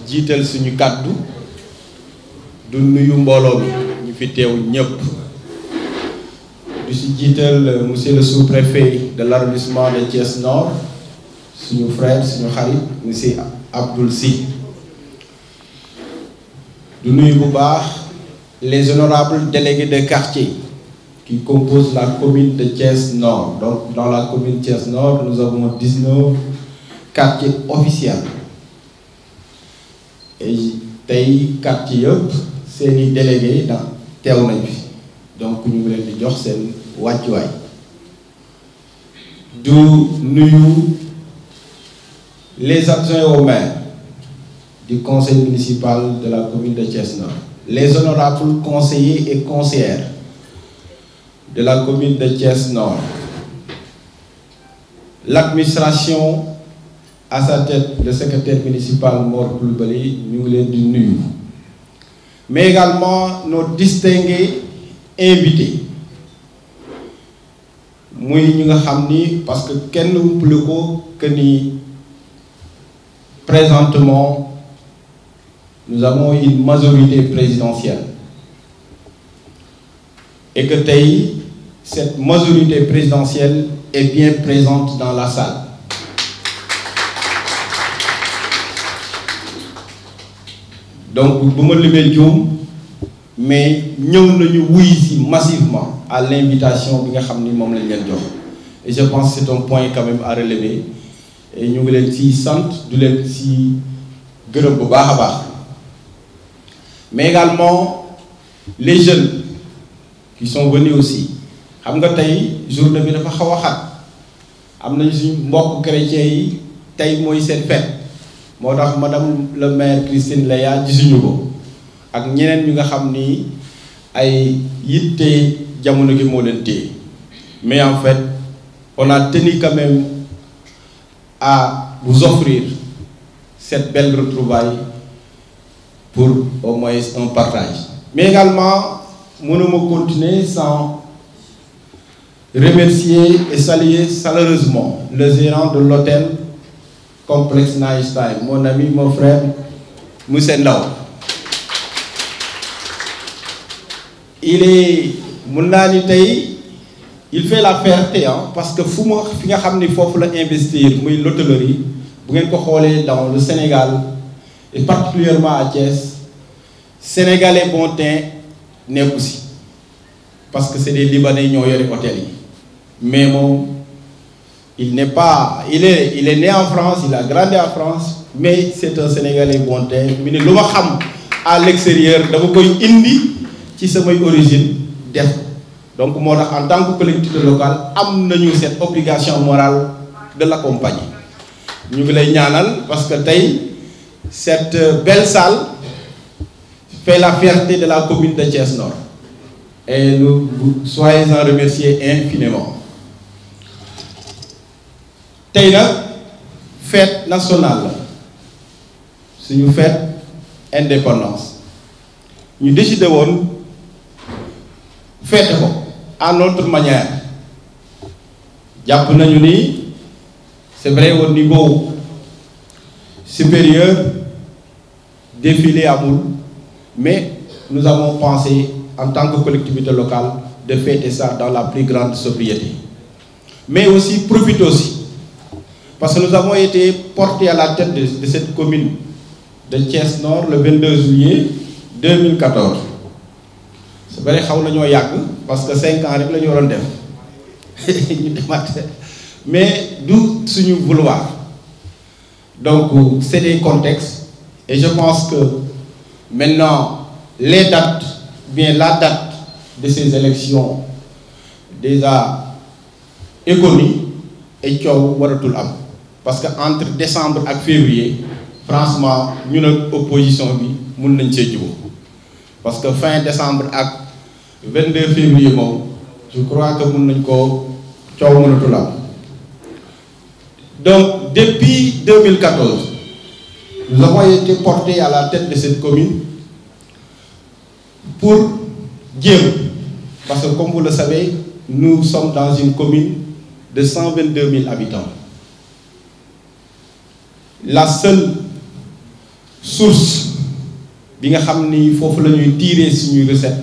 jiital suñu kàddu du nuyu mbooloo mi ñu fi teew ñëpp du si jiital monsieur le sous-préfet de l'arrondissement de Thiès Nord suñu frère suñu xarit monsieur Abdoul Sy du nuyu bu baax les honorables délégués de quartier qui composent la commune de Thiès Nord. Donc dans la commune de Thiès Nord nous avons 19 quartiers officiels et tey quartier yëpp seeni délégués teew nañ fi donc ñu ngi leen di jox seen wàccuwaay du nuyu les adjoints au maire du conseil municipal de la commune de Thiès Nord, les honorables conseillers et conseillères de la commune de Thiès Nord, l'administration à sa tête le secrétaire municipal Mor Coulibaly ñu ngi leen di nuyu, mais également nos distingués invités muy ñu nga xam ni parce que kenn wumpale ko que ni présentement nous avons une majorité présidentielle et que tey cette majorité présidentielle est bien présente dans la salle. Donc bu ma limee juum mais ñëw nañu wuy si massivement à l'invitation bi nga xam ni moom lañ leen jox et je pense que c'est un point quand même à relever et ñu ngi leen ci sant du leen ci gërëm bu baax a baax mais également les jeunes qui sont venus aussi xam nga tey journée bi dafa xaw a xat am nañu suñu mbokk chrétiens yi tey mooy seen fête moo tax madame le maire Christine Leya gisuñu ko ak ñeneen ñu nga xam ni ay yitte jamono gi moo leen téye mais en fait on a tenu quand même à vous offrir cette belle retrouvaille pour au moins un partage. Mais également mënuma continuer sans remercier et saluer chaleureusement le gérant de l'hôtel Complexe Nice Time, mon ami, mon frère Moussa Ndaw. Il est mun naa ni tey il fait la fierté parce que fu ma fi nga xam ni foofu la investir muy l'hôtellerie bu ngeen ko xoolee dans le Sénégal et particulièrement à Thiès sénégalais bon teint nekku si parce que c'est des Libanais ñoo yore hôtel yi mais moom il n'est pas il est né en France, il a grandi en France, mais c'est un sénégalais bon teint mi ne lu ma xam à l'extérieur dama koy indi ci samay origine def donc moo tax en tant que collectivité locale am nañu cette obligation morale de l'accompagner. ñu ngi lay ñaanal parce que tey cette belle salle fait la fierté de la commune de Thiès Nord et nous soyez en remerciés infiniment. tey nag fête nationale la suñu fête indépendance ñu décidé woon fête ko à notre manière jàpp nañu ni c'est vrai au niveau supérieur défilé amul mais nous avons pensé en tant que collectivité locale de fêter ça dans la plus grande sobriété mais aussi profiter aussi parce que nous avons été portés à la tête de cette commune de Thiès Nord le 22 juillet 2014 c'est vrai xaw nañoo yàgg parce que 5 ans rek la ñu waroon def ñu demaat mais du suñu vouloir donc c'est des contextes et je pense que maintenant les dates bien la date de ces élections déjà est connue et coow waratul am parce que entre décembre ak février franchement ñun ak opposition bi mun nañ cee jubóo parce que fin décembre ak 22 février moom je crois que mun nañ ko coow mënatul am donc depuis 2014 nous avons été portés à la tête de cette commune pour jéem parce que comme vous le savez nous sommes dans une commune de 122 000 habitants. La seule source bi nga xam ni foofu la ñuy tirer suñuy recette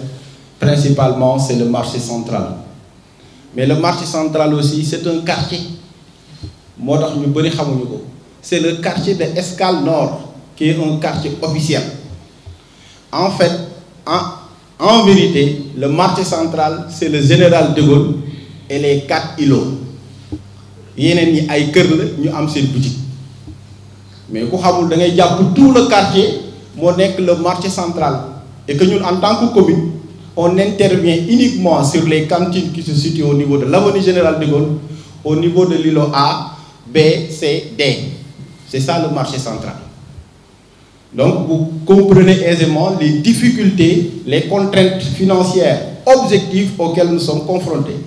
principalement c'est le marché central mais le marché central aussi c'est un quartier moo tax ñu bëri xamuñu ko c'est le quartier de Escale Nord qui est un quartier officiel en fait en vérité le marché central c'est le général de Gaulle et les 4 îlots yeneen ñi ay kër la ñu am seen boutique mais ku xamul da ngay jàpp tout le quartier moo nekk le marché central et que ñun en tant que commune on intervient uniquement sur les cantines qui se situent au niveau de l'avenue Général de Gaulle au niveau de l'îlot A, B, C, D. C'est ça le marché central. Donc vous comprenez aisément les difficultés, les contraintes financières objectives auxquelles nous sommes confrontés.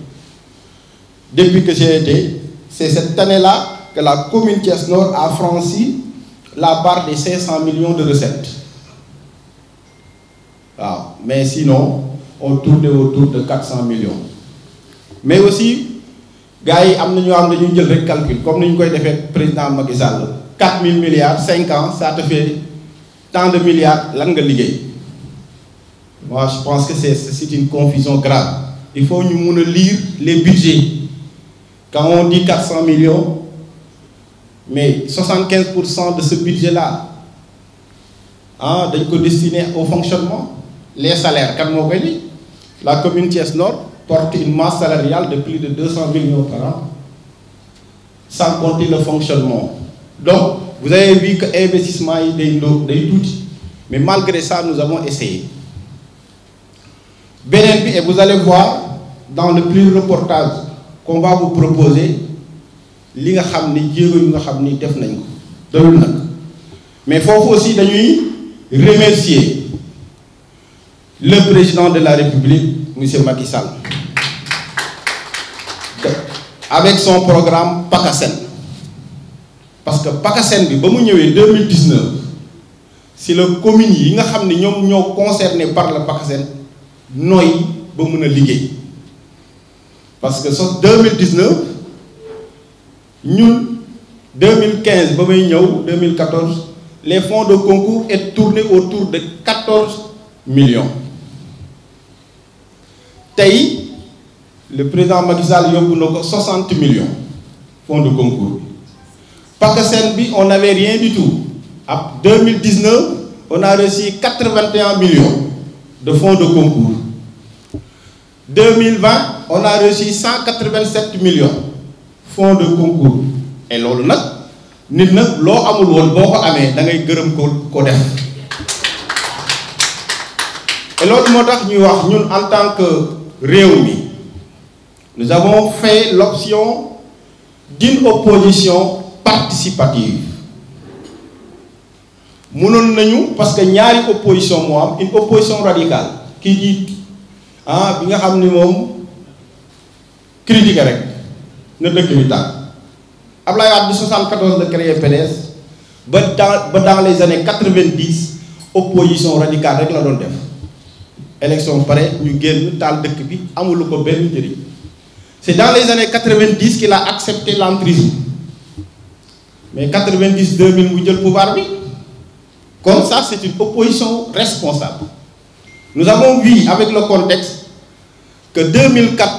Depuis que j'ai été, c'est cette année-là que la commune Thiès Nord a franchi la barre des 500 millions de recettes. Waaw, mais sinon on tournait autour de 400 millions. Mais aussi gars yi am na ñoo xam ne dañuy jël rek calcul comme ni ñu koy defee président Macky Sall 4000 milliards 5 ans ça te fait tant de milliards lan nga liggéey. Moi je pense que c'est une confusion grave. Il faut ñu mun a lire les budgets. Quand on dit 400 millions, mais 75% de ce budget-là, dañ ko destiné au fonctionnement. Les salaires, kan moo koy li la commune Thiès Nord porte une masse salariale de plus de 200 millions par an, sans compter le fonctionnement. Donc, vous avez vu que l'investissement est des outils. Mais malgré ça, nous avons essayé. Et vous allez voir dans le plus reportage qu'on va vous proposer, li nga xam ni jéego yu nga xam ni def nañ ko doyul nag mais foofu aussi dañuy remercier le président de la République monsieur Macky Sall avec son programme PACASEN parce que PACASEN bi ba mu ñëwee 2019 si la commune yi nga xam ne ñoom ñoo concerné par le PACASEN nooy ba mën a liggéey parce que 2019 ñun 2015 ba may ñëw 2014 les fonds de concours est tourné autour de 14 millions tey le président Macky Sall yóbbu na ko 60 millions fonds de concours PACASEN bi on n'avait rien du tout en 2019 on a reçu 81 millions de fonds de concours 2020 on a reçu 187 millions fonds de concours et loolu nag nit nag loo amul woon boo ko amee da ngay gërëm ko def et loolu moo tax ñuy wax ñun en tant que réew mi nous avons fait l'option d'une opposition participative mënoon nañu parce que ñaari opposition moo am une opposition radicale kii jiit bi nga xam ni moom critique rek na dëkk bi tàkk Ablaye Wade de 74 la créé PDS ba dans les années 90 opposition radicale rek la doon def élection pare ñu génn taal dëkk bi amulu ko benn njëriñ c'est dans les années 90 qu'il a accepté l'entrisme mais 90 2000 mu jël pouvoir bi comme ça c'est une opposition responsable. Nous avons vu avec le contexte que 2004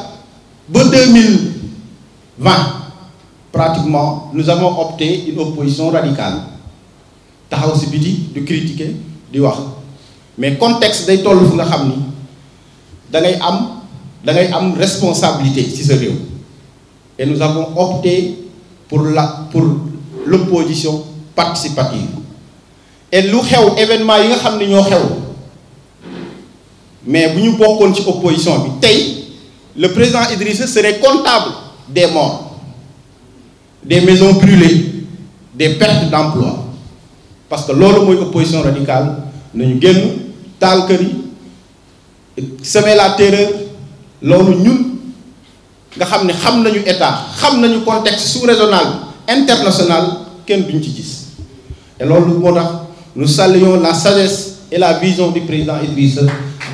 ba 2020 pratiquement nous avons opté une opposition radicale taxaw ci biti di critiquer di wax mais contexte day toll fu nga xam ni da ngay am responsabilité ci sa réew et nous avons opté pour l'opposition participative et lu xew événement yi nga xam ni ñoo xew mais bu ñu bokkoon ci opposition bi tey le président Idrissa serait comptable des morts des maisons brûlées des pertes d'emploi parce que loolu mooy opposition radicale nañu génn taal kër yi semer la terreur loolu ñun nga xam ne xam nañu état xam nañu contexte sous-régional international kenn duñ ci gis et loolu moo tax nous saluons la sagesse et la vision du président Idrissa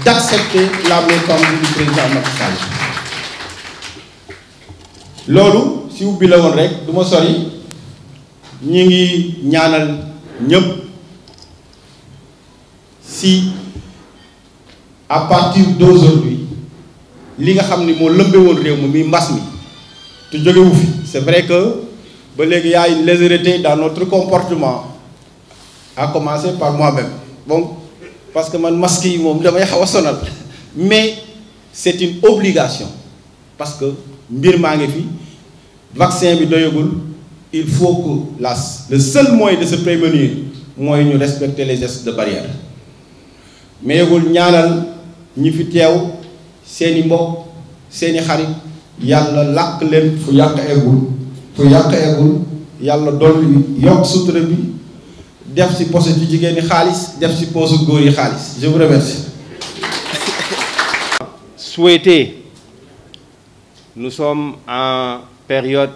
d'accepter la main tendue du président Macky Sall loolu si ubbi la woon rek du ma sori ñi ngi ñaanal ñëpp si à partir d'aujourd'hui li nga xam ni moo lëmbe woon réew mi mbas mi te jógewu fi c'est vrai que ba léegi y a une légèreté dans notre comportement à commencer par moi-même bon parce que man masque yi moom damay xaw a sonal mais c'est une obligation parce que mbir maa ngi fi vaccin bi doyagul il faut que le seul moyen de se prémunir mooy ñu respecter les gestes de barrière mais yëgul ñaanal ñi fi teew seeni mbokk seeni xarit yàlla làq leen fu yàq eggul yàlla dolli yokk sutura bi def ci poche ci jigéen ñi xaalis def ci poche góor yi xaalis je vous remercie. Souhaiter, nous sommes en période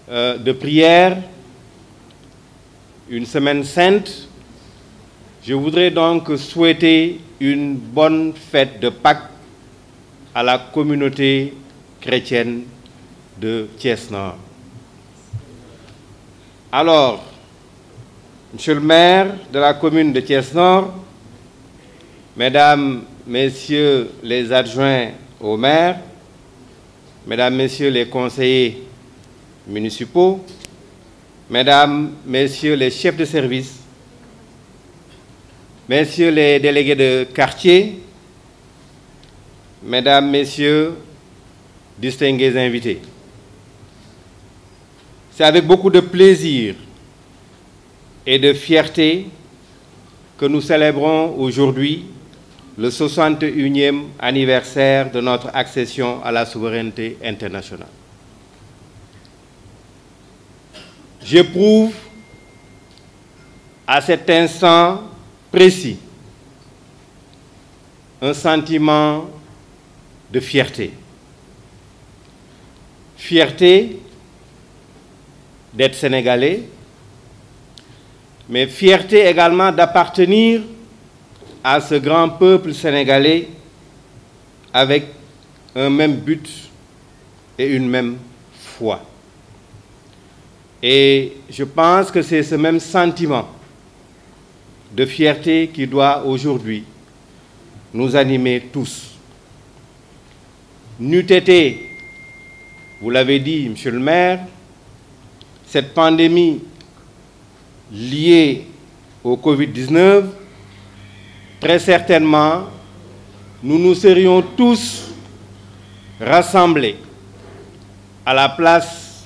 de prière, une semaine sainte. Je voudrais donc souhaiter une bonne fête de Pâques à la communauté chrétienne de Thiès-Nord. Alors, Monsieur le maire de la commune de Thiès-Nord, Mesdames, Messieurs les adjoints au maire, Mesdames, Messieurs les conseillers municipaux, Mesdames, Messieurs les chefs de service, Messieurs les délégués de quartier, Mesdames, Messieurs, distingués invités. C'est avec beaucoup de plaisir et de fierté que nous célébrons aujourd'hui le 61e anniversaire de notre accession à la souveraineté internationale. J'éprouve à cet instant précis un sentiment de fierté. Fierté d'être sénégalais, mais fierté également d'appartenir à ce grand peuple sénégalais avec un même but et une même foi. Et je pense que c'est ce même sentiment de fierté qui doit aujourd'hui nous animer tous. N'eût été, vous l'avez dit, Monsieur le maire, cette pandémie liée au Covid-19, très certainement, nous nous serions tous rassemblés à la place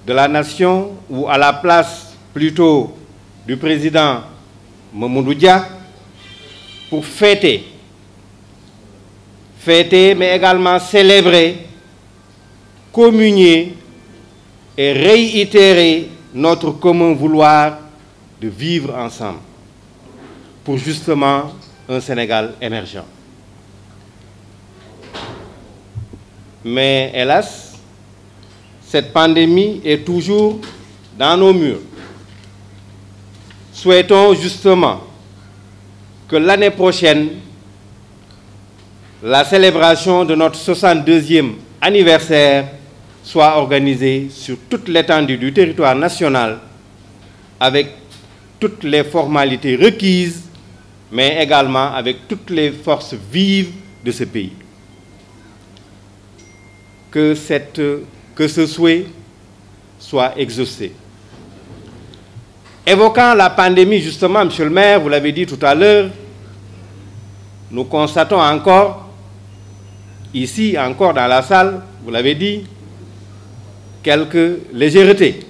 de la nation ou à la place plutôt du président Mamadou Dia pour fêter, mais également célébrer, communier et réitérer notre commun vouloir de vivre ensemble pour justement un Sénégal émergent. Mais hélas, cette pandémie est toujours dans nos murs. Souhaitons justement que l'année prochaine, la célébration de notre 62e anniversaire soit organisée sur toute l'étendue du territoire national avec toutes les formalités requises, mais également avec toutes les forces vives de ce pays. Que ce souhait soit exaucé. Évoquant la pandémie, justement, Monsieur le maire, vous l'avez dit tout à l'heure, nous constatons encore, ici, encore dans la salle, vous l'avez dit, quelques légèretés.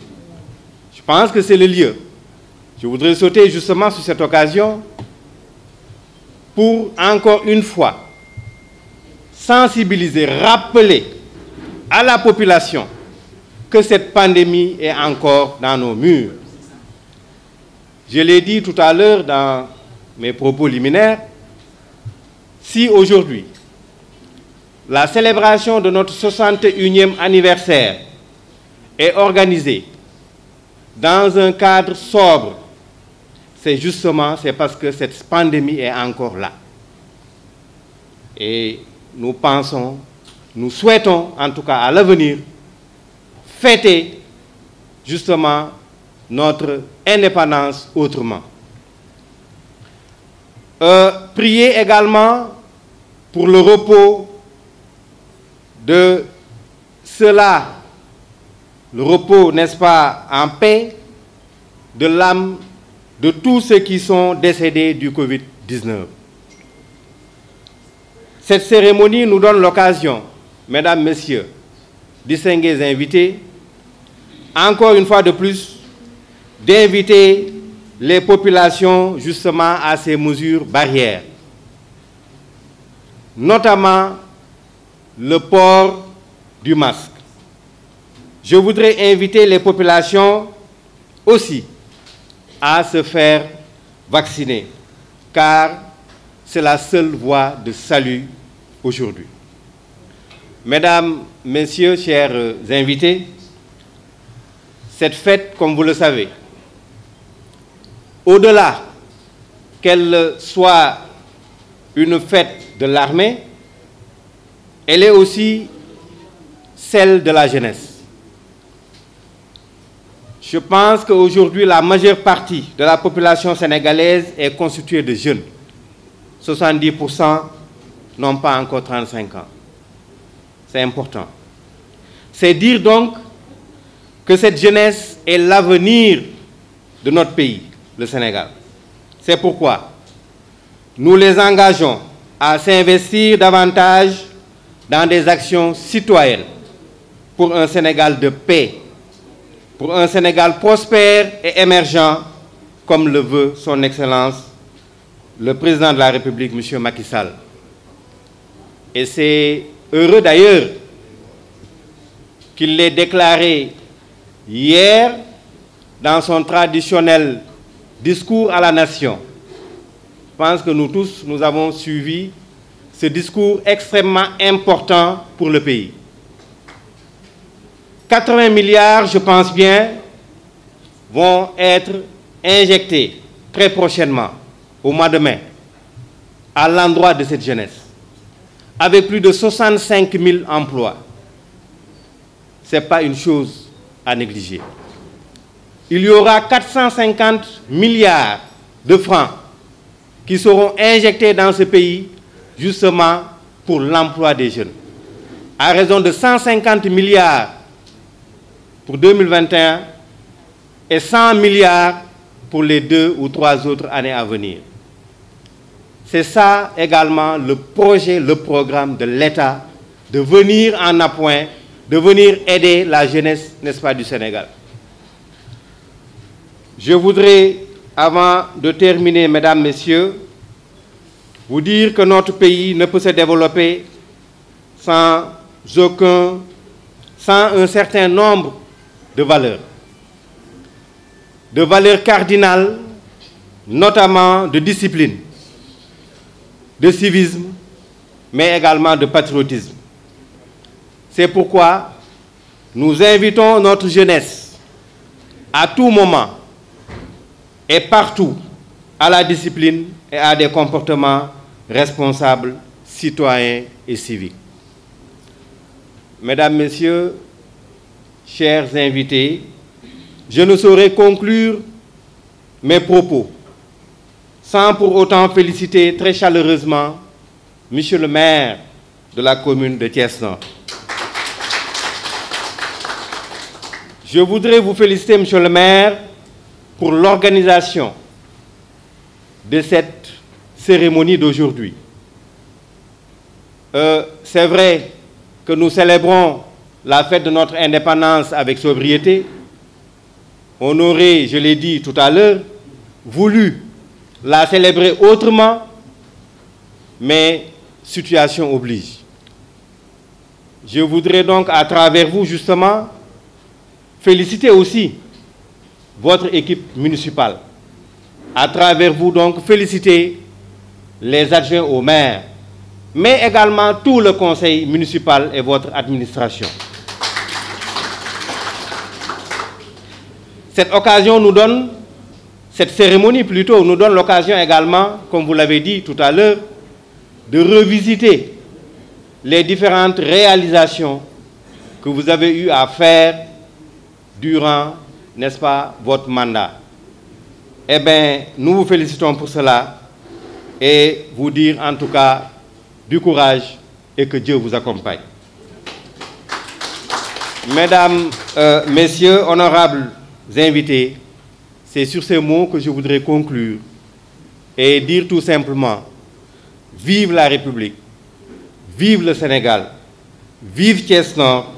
Je pense que c'est le lieu. Je voudrais sauter justement sur cette occasion pour, encore une fois, sensibiliser, rappeler à la population que cette pandémie est encore dans nos murs. Je l'ai dit tout à l'heure dans mes propos liminaires, si aujourd'hui, la célébration de notre 61e anniversaire est organisée dans un cadre sobre, c'est parce que cette pandémie est encore là. Et nous pensons, nous souhaitons en tout cas à l'avenir fêter justement notre indépendance autrement. Prier également pour le repos de ceux-là, le repos, n'est-ce pas, en paix, de l'âme de tous ceux qui sont décédés du Covid-19. Cette cérémonie nous donne l'occasion, mesdames, messieurs, distingués invités, encore une fois de plus, d'inviter les populations justement à ces mesures barrières, notamment le port du masque. Je voudrais inviter les populations aussi à se faire vacciner, car c'est la seule voie de salut aujourd'hui. Mesdames, Messieurs, chers invités, cette fête, comme vous le savez, au-delà qu'elle soit une fête de l'armée, elle est aussi celle de la jeunesse. Je pense qu'aujourd'hui, la majeure partie de la population sénégalaise est constituée de jeunes. 70% n'ont pas encore 35 ans. C'est important. C'est dire donc que cette jeunesse est l'avenir de notre pays, le Sénégal. C'est pourquoi nous les engageons à s'investir davantage dans des actions citoyennes pour un Sénégal de paix, pour un Sénégal prospère et émergent, comme le veut son Excellence, le Président de la République, M. Macky Sall. Et c'est heureux d'ailleurs qu'il l'ait déclaré hier dans son traditionnel discours à la nation. Je pense que nous tous, nous avons suivi ce discours extrêmement important pour le pays. 80 milliards, je pense bien, vont être injectés très prochainement, au mois de mai, à l'endroit de cette jeunesse, avec plus de 65 000 emplois. Ce n'est pas une chose à négliger. Il y aura 450 milliards de francs qui seront injectés dans ce pays justement pour l'emploi des jeunes, à raison de 150 milliards pour 2021 et 100 milliards pour les 2 ou 3 autres années à venir. C'est ça également le projet, le programme de l'État, de venir en appoint, de venir aider la jeunesse, n'est-ce pas, du Sénégal. Je voudrais, avant de terminer, mesdames, messieurs, vous dire que notre pays ne peut se développer sans un certain nombre de valeurs cardinales, notamment de discipline, de civisme, mais également de patriotisme. C'est pourquoi nous invitons notre jeunesse à tout moment et partout à la discipline et à des comportements responsables, citoyens et civiques. Mesdames, Messieurs, chers invités, je ne saurais conclure mes propos sans pour autant féliciter très chaleureusement Monsieur le maire de la commune de Thiès-Nord. Je voudrais vous féliciter, Monsieur le maire, pour l'organisation de cette cérémonie d'aujourd'hui. C'est vrai que nous célébrons la fête de notre indépendance avec sobriété. On aurait, je l'ai dit tout à l'heure, voulu la célébrer autrement, mais situation oblige. Je voudrais donc, à travers vous, justement, féliciter aussi votre équipe municipale. À travers vous, donc, féliciter les adjoints au maire, mais également tout le conseil municipal et votre administration. Cette occasion nous donne, cette cérémonie plutôt, nous donne l'occasion également, comme vous l'avez dit tout à l'heure, de revisiter les différentes réalisations que vous avez eu à faire durant, n'est-ce pas, votre mandat. Eh bien, nous vous félicitons pour cela et vous dire en tout cas du courage et que Dieu vous accompagne. Mesdames, Messieurs, honorables invités, c'est sur ces mots que je voudrais conclure et dire tout simplement: vive la République, vive le Sénégal, vive Thiès Nord,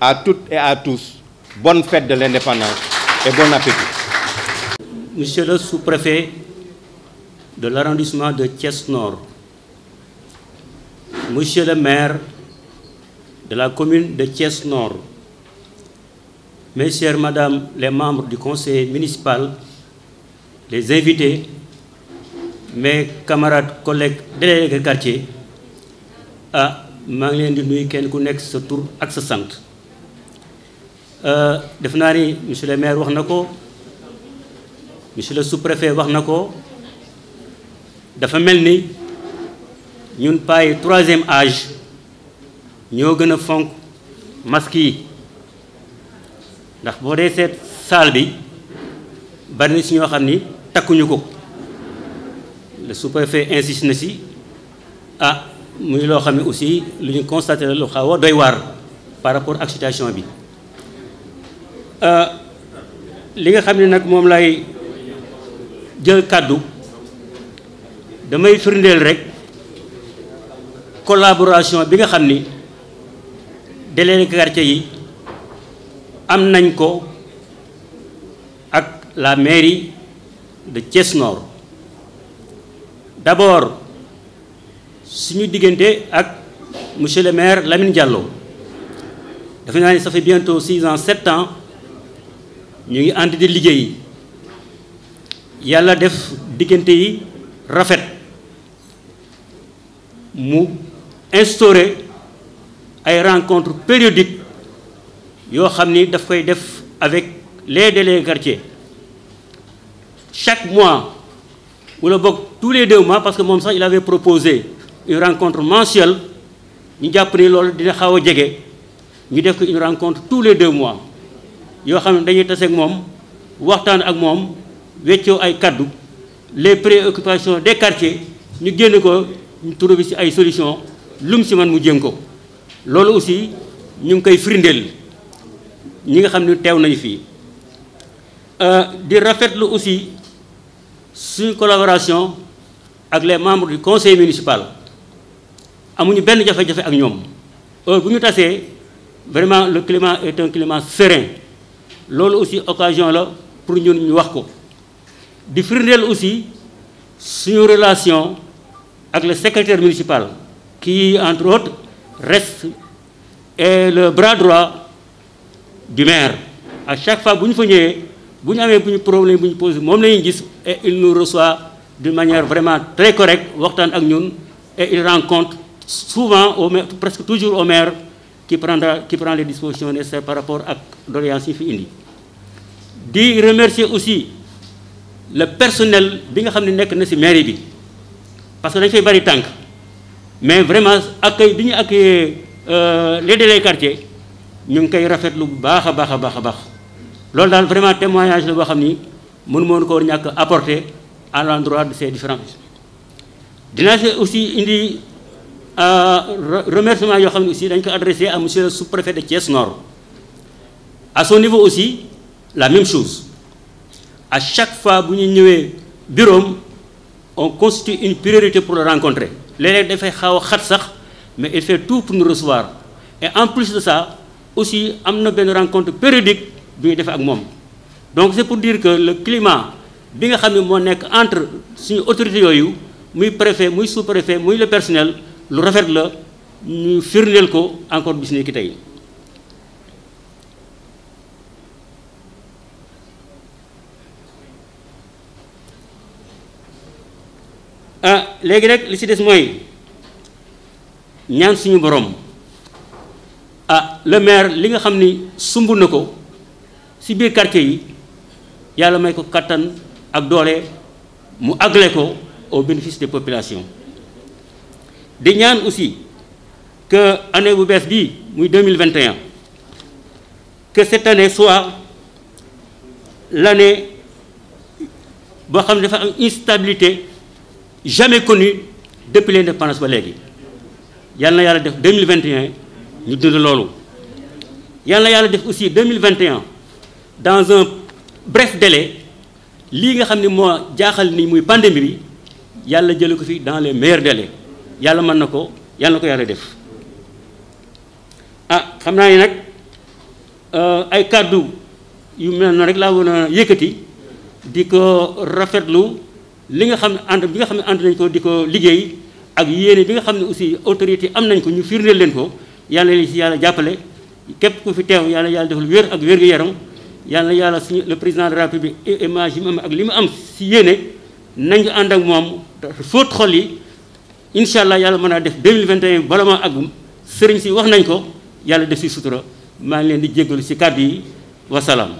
à toutes et à tous, bonne fête de l'indépendance et bon appétit. Monsieur le sous-préfet de l'arrondissement de Thiès Nord, Monsieur le maire de la commune de Thiès Nord, Messieurs, Madame les membres du conseil municipal, les invités, mes camarades, collègues délégués de quartier, maa ngi leen di nuyu kenn ku nekk sa tur ak sa sant. Def naa ni monsieur le maire wax na ko, monsieur le sous-préfet wax na ko, dafa mel ni ñun paay 3e âge ñoo gën a fonk masque yi, ndax boo dee seet salle bi bari na si ñoo xam ni takkuñu ko. Le sous-préfet insiste na si muy loo xam ne aussi lu ñu constaté la lu xaw a doy waar par rapport ak situation bi. Li nga xam ne nag moom lay jël kàddu damay firndeel rek collaboration bi nga xam ni délégués de quartier yi am nañ ko ak la mairie de Thiès Nord. D'abord suñu diggante ak monsieur le maire Lamine Diallo, dafa naa ni ça fait bientôt 6 ans 7 ans ñu ngi ànd di liggéey, yàlla def diggante yi rafet, mu instauré ay rencontres périodiques yoo xam ni daf koy def avec les délégués de quartier chaque mois wala boog tous les 2 mois, parce que moom sax il avait proposé une rencontre mensuelle. ñu jàpp ni loolu dina xaw a jege ñu def ko une rencontre tous les 2 mois yoo xam ne dañuy tase ak moom waxtaan ak moom weccoo ay kaddu les préoccupations des quartiers ñu génn ko ñu trouver ci ay solutions lu mu ci man mu jéem ko. loolu aussi ñu ngi koy firndeel ñi nga xam ne teew nañu fii. di rafetlu aussi suñu collaboration ak les membres du conseil municipal. amuñu benn jafe-jafe ak ñoom bu ñu tasee vraiment le climat est un climat serein. loolu aussi occasion la pour ñun ñu wax ko. di firndeel aussi suñu relation ak le secrétaire municipal qui entre autres reste est le bras droit du maire. à chaque fois bu ñu fa ñëwee bu ñu amee bu ñu problème bu ñu posé moom la ñuy gis et il nous reçoit d'une manière vraiment très correcte waxtaan ak ñun et il rend compte souvent au maire, presque toujours au maire qui prend les dispositions nécessaires par rapport à doléances yi fi indi. di remercier aussi le personnel bi nga xam ne nekk na ci mairie bi parce que dañ fay bari tànk mais vraiment accueil bi ñu accueillir les délégués de quartier ñu ngi koy rafetlu bu baax a baax a baax a baax. loolu daal vraiment témoignage la boo xam ni mënu moon ko ñàkk apporter à l'endroit de ces différents. dinaa aussi indi remerciement yoo xam ne aussi dañ ko adressé à monsieur le sous-préfet de Thiès Nord. à son niveau aussi la même chose. à chaque fois bu ñu ñëwee bureau on constitue une priorité pour le rencontrer. léeg-léeg dafay xaw a xat sax mais il fait tout pour nous recevoir et en plus de ça aussi am na benn rencontre périodique bi ñu defee ak moom. donc c'est pour dire que le climat bi nga xam ne moo nekk entre suñu autorités yooyu muy préfet muy sous-préfet muy le personnel lu rafet la ñu firndeel ko encore bis ni ki tey. léegi rek li ci des mooy ñaan suñu borom le maire li nga xam ni sumb na ko ci biir quartier yi yàlla may ko kattan ak doole mu àggale ko au bénéfice des populations. di ñaan aussi que année bu bees bii muy 2021 que cette année soit l'année boo xam ne dafa am instabilité jamais connu depuis l'indépendance ba léegi yàlla na yàlla def 2021 ñu dund loolu yàlla na yàlla def aussi 2021 dans un bref délai lii nga xam ne moo jaaxal ni muy pandémie bi yàlla jële ko fi dans les meilleurs délais yàlla mën na ko yàlla na ko yàlla def ah xam naa ni nag ay kàddu yu mel noonu rek laa woon a yëkkati di ko rafetlu li nga xam ne ànd bi nga xam ne ànd nañ ko di ko liggéey ak yéene bi nga xam ne aussi autorité am nañ ko ñu firndeel leen ko yàlla li si yàlla jàppale képp ku fi teew yàlla yàlla defal wér ak wér-gu-yaram yàlla yàlla suñu le président de la République image yi mu am ak li mu am si yéene nañ ko ànd ak moom fóot xol yi incha allah yàlla mën a def 2021 bala ma àggum sëriñ si wax nañ ko yàlla def si sutura maa ngi leen di jéggalu si kàddu yi wasalaam